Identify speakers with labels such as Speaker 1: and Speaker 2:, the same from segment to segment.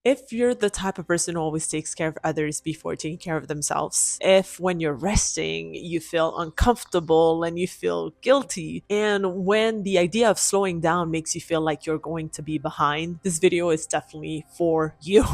Speaker 1: If you're the type of person who always takes care of others before taking care of themselves, if when you're resting, you feel uncomfortable and you feel guilty, and when the idea of slowing down makes you feel like you're going to be behind, this video is definitely for you.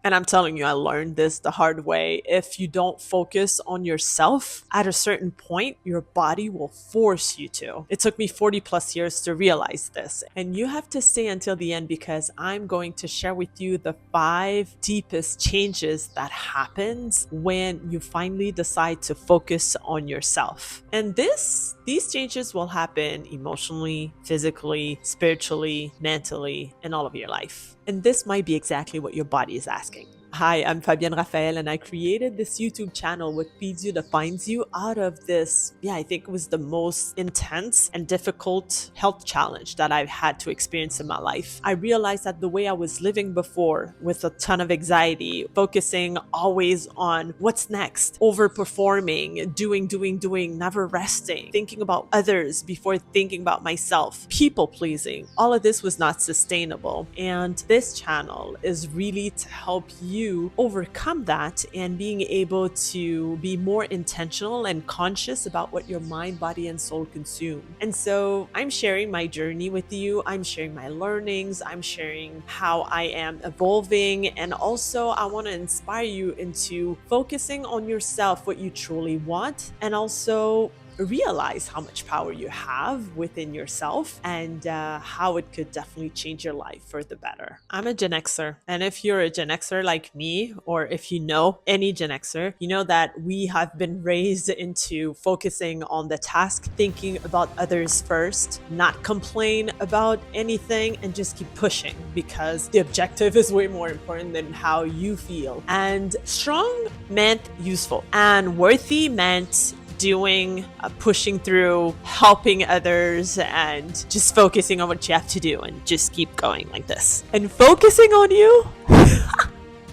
Speaker 1: And I'm telling you, I learned this the hard way. If you don't focus on yourself, at a certain point, your body will force you to. It took me 40 plus years to realize this. And you have to stay until the end because I'm going to share with you the 5 deepest changes that happens when you finally decide to focus on yourself. And these changes will happen emotionally, physically, spiritually, mentally, in all of your life. And this might be exactly what your body is asking. Hi, I'm Fabienne Raphael, and I created this YouTube channel what feeds you defines you out of this, I think it was the most intense and difficult health challenge that I've had to experience in my life. I realized that the way I was living before with a ton of anxiety, focusing always on what's next, overperforming, doing, never resting, thinking about others before thinking about myself, people pleasing, all of this was not sustainable. And this channel is really to help you overcome that and being able to be more intentional and conscious about what your mind, body, and soul consume. And so I'm sharing my journey with you. I'm sharing my learnings. I'm sharing how I am evolving. And also I want to inspire you into focusing on yourself, what you truly want, and also realize how much power you have within yourself and how it could definitely change your life for the better. I'm a Gen Xer, and if you're a Gen Xer like me, or if you know any Gen Xer, you know that we have been raised into focusing on the task, thinking about others first, not complain about anything, and just keep pushing because the objective is way more important than how you feel. And strong meant useful, and worthy meant doing, pushing through, helping others, and just focusing on what you have to do and just keep going like this. And focusing on you?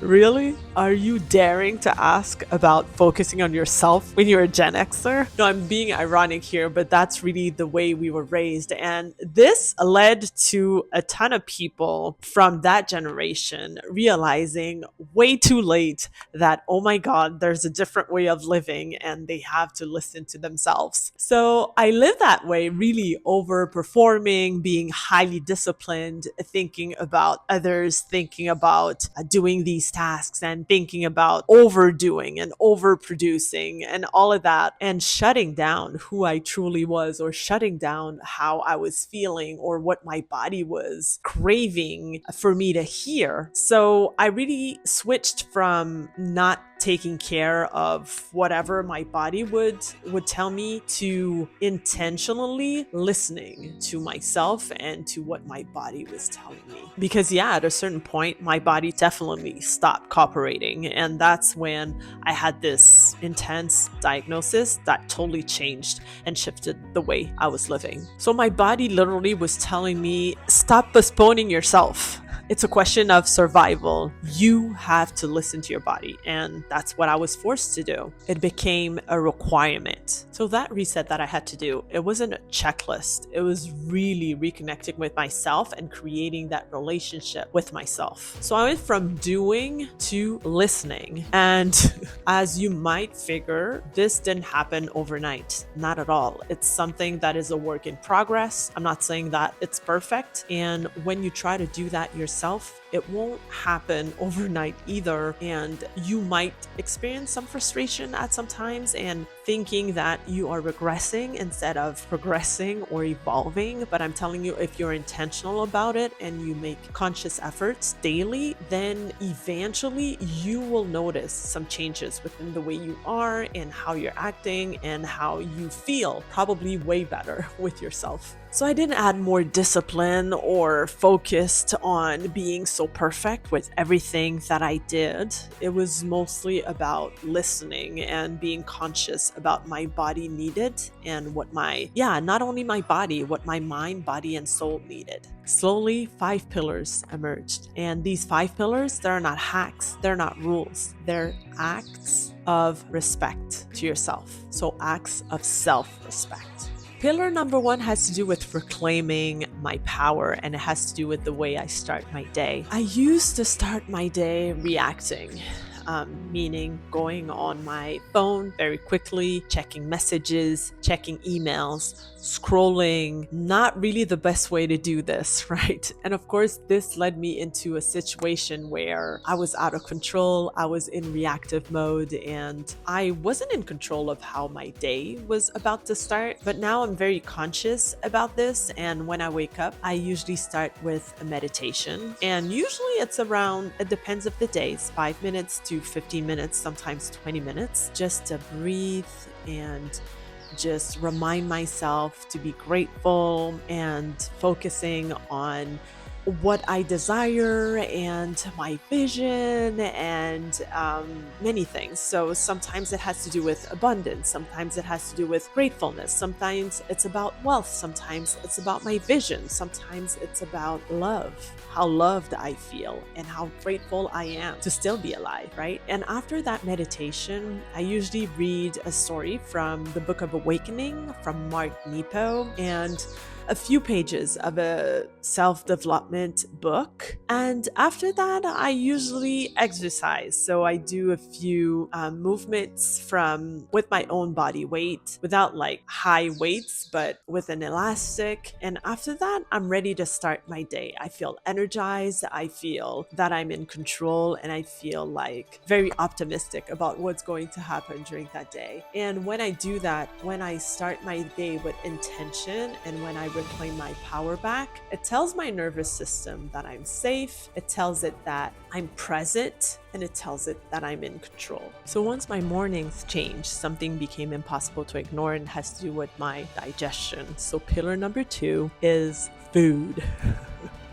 Speaker 1: Really? Are you daring to ask about focusing on yourself when you're a Gen Xer? No, I'm being ironic here, but that's really the way we were raised. And this led to a ton of people from that generation realizing way too late that, oh my God, there's a different way of living and they have to listen to themselves. So I live that way, really overperforming, being highly disciplined, thinking about others, thinking about doing these tasks and thinking about overdoing and overproducing and all of that, and shutting down who I truly was, or shutting down how I was feeling or what my body was craving for me to hear. So I really switched from not taking care of whatever my body would tell me to intentionally listening to myself and to what my body was telling me. Because at a certain point, my body definitely stopped cooperating. And that's when I had this intense diagnosis that totally changed and shifted the way I was living. So my body literally was telling me, stop postponing yourself. It's a question of survival. You have to listen to your body. And that's what I was forced to do. It became a requirement. So that reset that I had to do, it wasn't a checklist. It was really reconnecting with myself and creating that relationship with myself. So I went from doing to listening. And as you might figure, this didn't happen overnight. Not at all. It's something that is a work in progress. I'm not saying that it's perfect. And when you try to do that yourself, it won't happen overnight either. And you might experience some frustration at some times and thinking that you are regressing instead of progressing or evolving. But I'm telling you, if you're intentional about it and you make conscious efforts daily, then eventually you will notice some changes within the way you are and how you're acting and how you feel, probably way better with yourself. So I didn't add more discipline or focused on being so perfect with everything that I did. It was mostly about listening and being conscious about my body needed and what not only my body, what my mind, body, and soul needed. Slowly, 5 pillars emerged. And these 5 pillars, they're not hacks, they're not rules, they're acts of respect to yourself. So acts of self-respect. Pillar number 1 has to do with reclaiming my power, and it has to do with the way I start my day. I used to start my day reacting. Meaning going on my phone very quickly, checking messages, checking emails, scrolling. Not really the best way to do this, right? And of course, this led me into a situation where I was out of control, I was in reactive mode, and I wasn't in control of how my day was about to start. But now I'm very conscious about this, and when I wake up, I usually start with a meditation. And usually it's around, it depends of the days, 5 minutes to 15 minutes, sometimes 20 minutes, just to breathe and just remind myself to be grateful and focusing on what I desire and my vision and many things. So sometimes it has to do with abundance, sometimes it has to do with gratefulness, sometimes it's about wealth, sometimes it's about my vision, sometimes it's about love, how loved I feel and how grateful I am to still be alive, right? And after that meditation, I usually read a story from the Book of Awakening from Mark Nepo and a few pages of a self-development book. And after that, I usually exercise. So I do a few movements from with my own body weight, without like high weights, but with an elastic. And after that, I'm ready to start my day. I feel energized. I feel that I'm in control, and I feel like very optimistic about what's going to happen during that day. And when I do that, when I start my day with intention and when I reclaim my power back, it tells my nervous system that I'm safe, it tells it that I'm present, and it tells it that I'm in control. So once my mornings changed, something became impossible to ignore and has to do with my digestion. So pillar number 2 is food.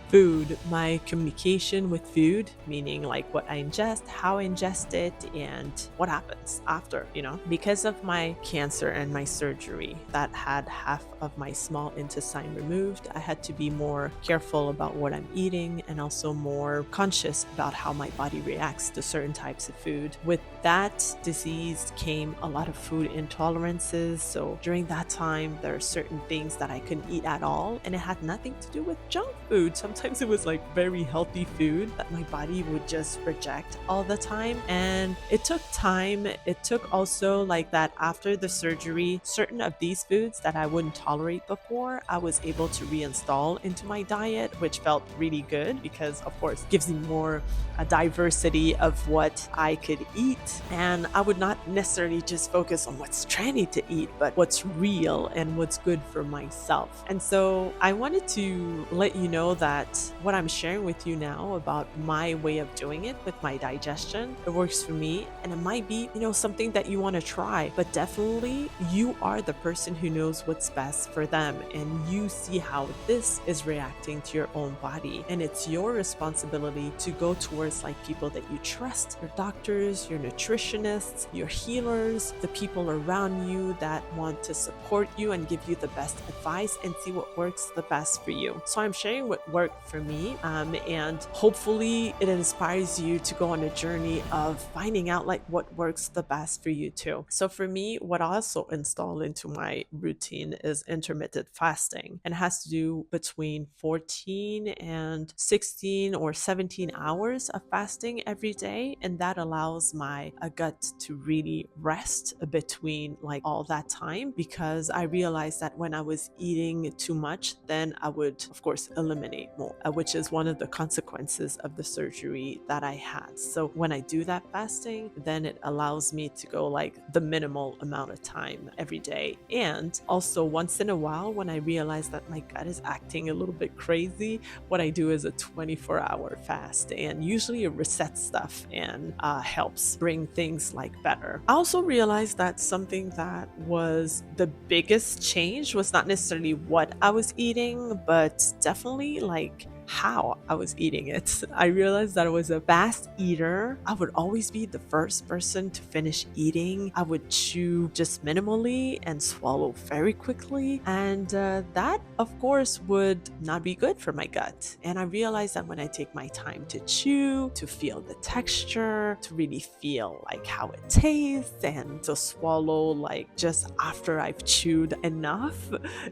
Speaker 1: Food, my communication with food, meaning like what I ingest, how I ingest it, and what happens after, Because of my cancer and my surgery that had half of my small intestine removed, I had to be more careful about what I'm eating and also more conscious about how my body reacts to certain types of food. With that disease came a lot of food intolerances. So during that time, there are certain things that I couldn't eat at all, and it had nothing to do with junk food. Sometimes it was like very healthy food that my body would just reject all the time. And it took time. It took also like that after the surgery, certain of these foods that I wouldn't tolerate before, I was able to reinstall into my diet, which felt really good because of course gives me more a diversity of what I could eat. And I would not necessarily just focus on what's trendy to eat, but what's real and what's good for myself. And so I wanted to let you know that what I'm sharing with you now about my way of doing it with my digestion, it works for me, and it might be, something that you want to try, but definitely you are the person who knows what's best for them, and you see how this is reacting to your own body. And it's your responsibility to go towards like people that you trust, your doctors, your nutritionists, your healers, the people around you that want to support you and give you the best advice, and see what works the best for you. So I'm sharing what worked for me, and hopefully it inspires you to go on a journey of finding out like what works the best for you too. So for me, what I also installed into my routine is intermittent fasting, and it has to do between 14 and 16 or 17 hours of fasting every day, and that allows my gut to really rest between like all that time, because I realized that when I was eating too much, then I would of course eliminate more, which is one of the consequences of the surgery that I had. So when I do that fasting, then it allows me to go like the minimal amount of time every day. And also once in a while, when I realize that my gut is acting a little bit crazy, what I do is a 24-hour fast, and usually it resets stuff and helps bring things like better. I also realized that something that was the biggest change was not necessarily what I was eating, but definitely like how I was eating it. I realized that I was a fast eater. I would always be the first person to finish eating. I would chew just minimally and swallow very quickly. And that, of course, would not be good for my gut. And I realized that when I take my time to chew, to feel the texture, to really feel like how it tastes, and to swallow like just after I've chewed enough,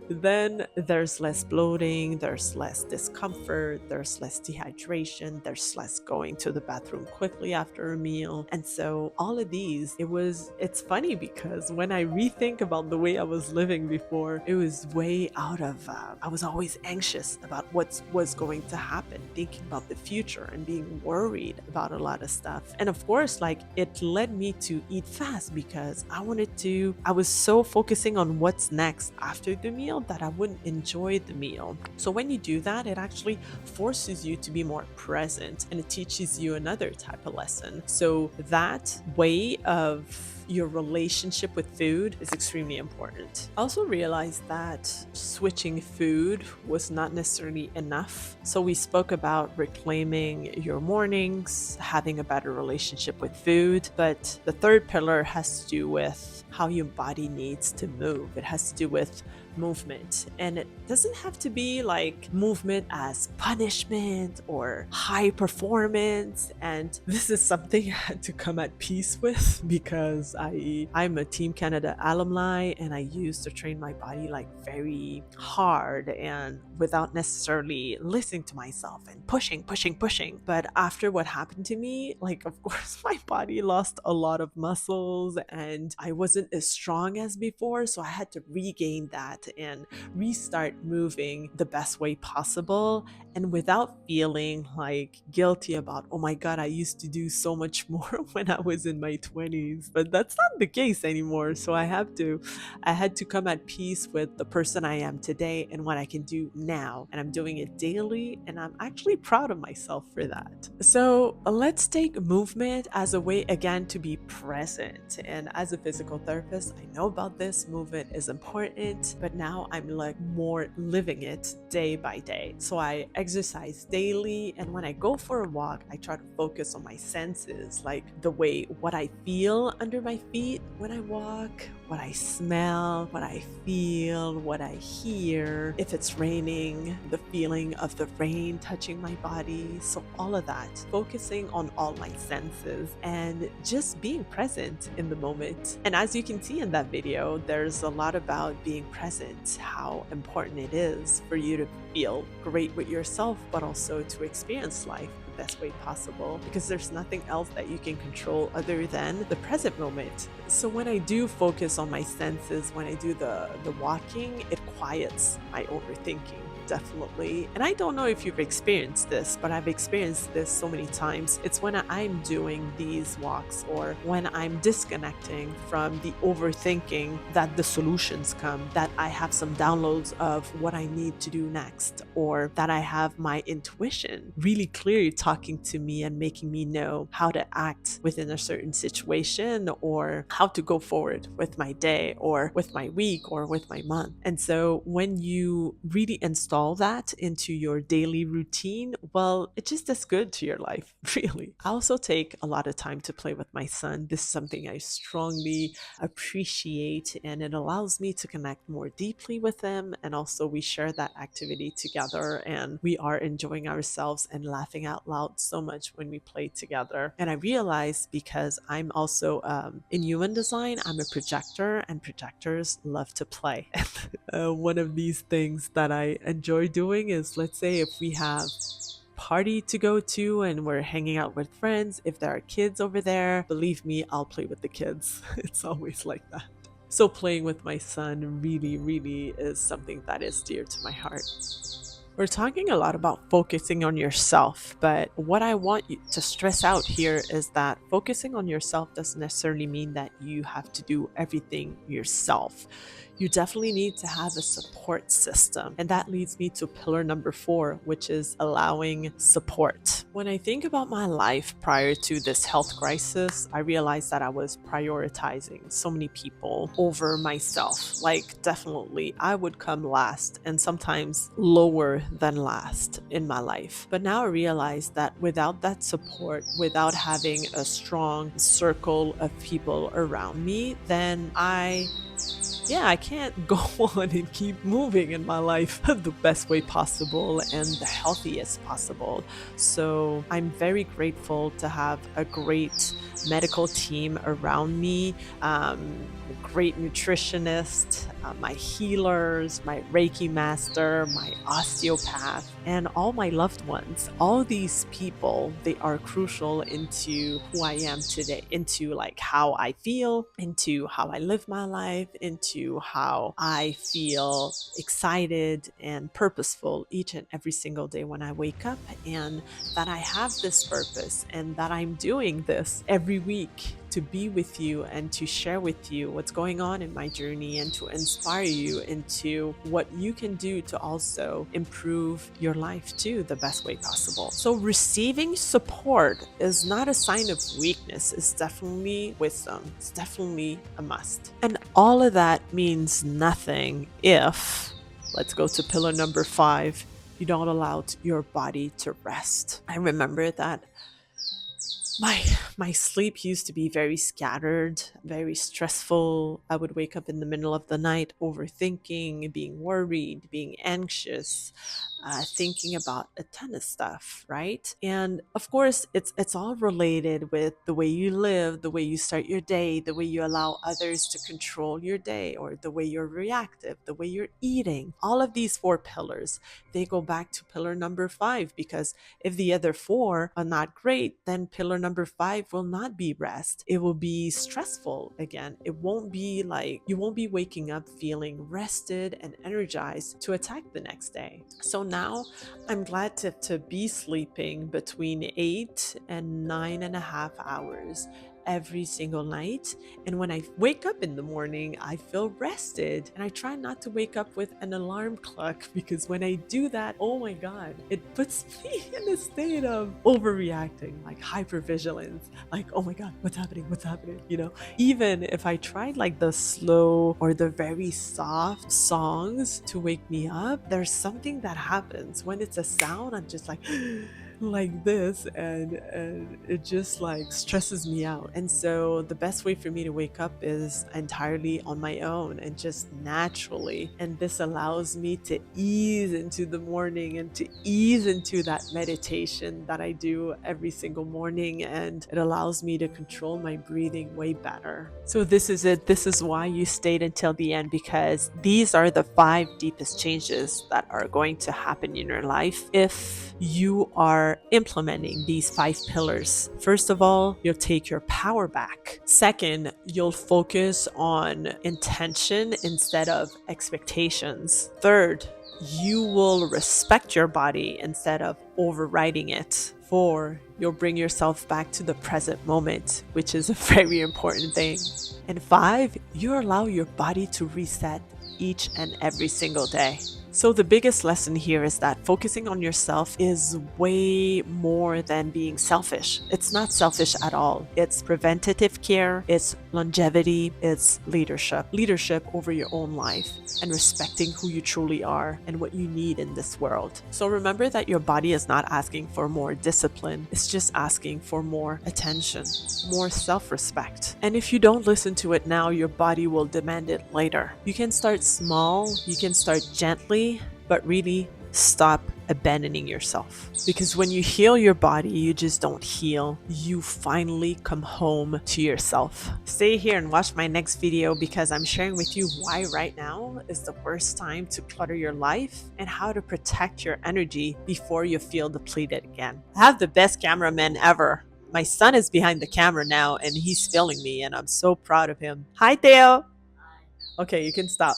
Speaker 1: then there's less bloating, there's less discomfort, there's less dehydration, there's less going to the bathroom quickly after a meal. And so all of these, it's funny because when I rethink about the way I was living before, it was way out of, I was always anxious about what was going to happen, thinking about the future and being worried about a lot of stuff. And of course, like it led me to eat fast because I was so focusing on what's next after the meal that I wouldn't enjoy the meal. So when you do that, it actually forces you to be more present and it teaches you another type of lesson. So that way of your relationship with food is extremely important. I also realized that switching food was not necessarily enough. So we spoke about reclaiming your mornings, having a better relationship with food, but the third pillar has to do with how your body needs to move. It has to do with movement. And it doesn't have to be like movement as punishment or high performance. And this is something I had to come at peace with because I'm a Team Canada alumni and I used to train my body like very hard and without necessarily listening to myself and pushing. But after what happened to me, like of course my body lost a lot of muscles and I wasn't as strong as before. So I had to regain that and restart moving the best way possible and without feeling like guilty about, oh my God, I used to do so much more when I was in my 20s. But that's not the case anymore. So I had to come at peace with the person I am today and what I can do now. And I'm doing it daily and I'm actually proud of myself for that. So let's take movement as a way again to be present. And as a physical therapist, I know about this. Movement is important, but now I'm like more living it day by day. So I exercise daily, and when I go for a walk, I try to focus on my senses, like what I feel under my feet when I walk, what I smell, what I feel, what I hear. If it's raining, the feeling of the rain touching my body. So all of that, focusing on all my senses and just being present in the moment. And as you can see in that video, there's a lot about being present, how important it is for you to feel great with yourself, but also to experience life the best way possible, because there's nothing else that you can control other than the present moment. So when I do focus on my senses, when I do the walking, it quiets my overthinking. Definitely. And I don't know if you've experienced this, but I've experienced this so many times. It's when I'm doing these walks or when I'm disconnecting from the overthinking that the solutions come, that I have some downloads of what I need to do next, or that I have my intuition really clearly talking to me and making me know how to act within a certain situation or how to go forward with my day or with my week or with my month. And so when you really install that into your daily routine, well, it just does good to your life, really. I also take a lot of time to play with my son. This is something I strongly appreciate, and it allows me to connect more deeply with him. And also, we share that activity together, and we are enjoying ourselves and laughing out loud so much when we play together. And I realized because I'm also in human design, I'm a projector, and projectors love to play. One of these things that I enjoy doing is, let's say if we have party to go to and we're hanging out with friends, if there are kids over there, believe me, I'll play with the kids. It's always like that. So playing with my son really is something that is dear to my heart. We're talking a lot about focusing on yourself, but what I want you to stress out here is that focusing on yourself doesn't necessarily mean that you have to do everything yourself. You definitely need to have a support system. And that leads me to pillar number 4, which is allowing support. When I think about my life prior to this health crisis, I realized that I was prioritizing so many people over myself. Like, definitely, I would come last and sometimes lower better than last in my life. But now I realize that without that support, without having a strong circle of people around me, then I can't go on and keep moving in my life the best way possible and the healthiest possible. So I'm very grateful to have a great medical team around me, a great nutritionist, my healers, my Reiki master, my osteopath, and all my loved ones. All these people, they are crucial into who I am today, into like how I feel, into how I live my life, into how I feel excited and purposeful each and every single day when I wake up, and that I have this purpose and that I'm doing this every week to be with you and to share with you what's going on in my journey and to inspire you into what you can do to also improve your life too the best way possible. So receiving support is not a sign of weakness, it's definitely wisdom. It's definitely a must. And all of that means nothing if, let's go to pillar number 5, you don't allow your body to rest. I remember that my my sleep used to be very scattered, very stressful. I would wake up in the middle of the night overthinking, being worried, being anxious, thinking about a ton of stuff, right? And of course, it's all related with the way you live, the way you start your day, the way you allow others to control your day, or the way you're reactive, the way you're eating. All of these 4 pillars, they go back to pillar number 5, because if the other 4 are not great, then pillar number 5 will not be rest. It will be stressful again. It won't be like you won't be waking up feeling rested and energized to attack the next day. So now I'm glad to be sleeping between 8 and 9.5 hours every single night. And when I wake up in the morning, I feel rested. And I try not to wake up with an alarm clock, because when I do that, oh my God, it puts me in a state of overreacting, like hypervigilance, like, oh my God, what's happening? What's happening? Even if I tried like the slow or the very soft songs to wake me up, there's something that happens when it's a sound. I'm just like, like this, and it just like stresses me out. And so the best way for me to wake up is entirely on my own and just naturally, and this allows me to ease into the morning and to ease into that meditation that I do every single morning, and it allows me to control my breathing way better. So this is it. This is why you stayed until the end, because these are the 5 deepest changes that are going to happen in your life if you are implementing these 5 pillars. First of all, you'll take your power back. Second, you'll focus on intention instead of expectations. Third, you will respect your body instead of overriding it. 4, you'll bring yourself back to the present moment, which is a very important thing. And 5, you allow your body to reset each and every single day. So the biggest lesson here is that focusing on yourself is way more than being selfish. It's not selfish at all. It's preventative care, it's longevity, it's leadership. Leadership over your own life and respecting who you truly are and what you need in this world. So remember that your body is not asking for more discipline. It's just asking for more attention, more self-respect. And if you don't listen to it now, your body will demand it later. You can start small, you can start gently, but really stop abandoning yourself. Because when you heal your body, you just don't heal. You finally come home to yourself. Stay here and watch my next video, because I'm sharing with you why right now is the worst time to clutter your life and how to protect your energy before you feel depleted again. I have the best cameraman ever. My son is behind the camera now and he's filming me, and I'm so proud of him. Hi, Theo. Okay, you can stop.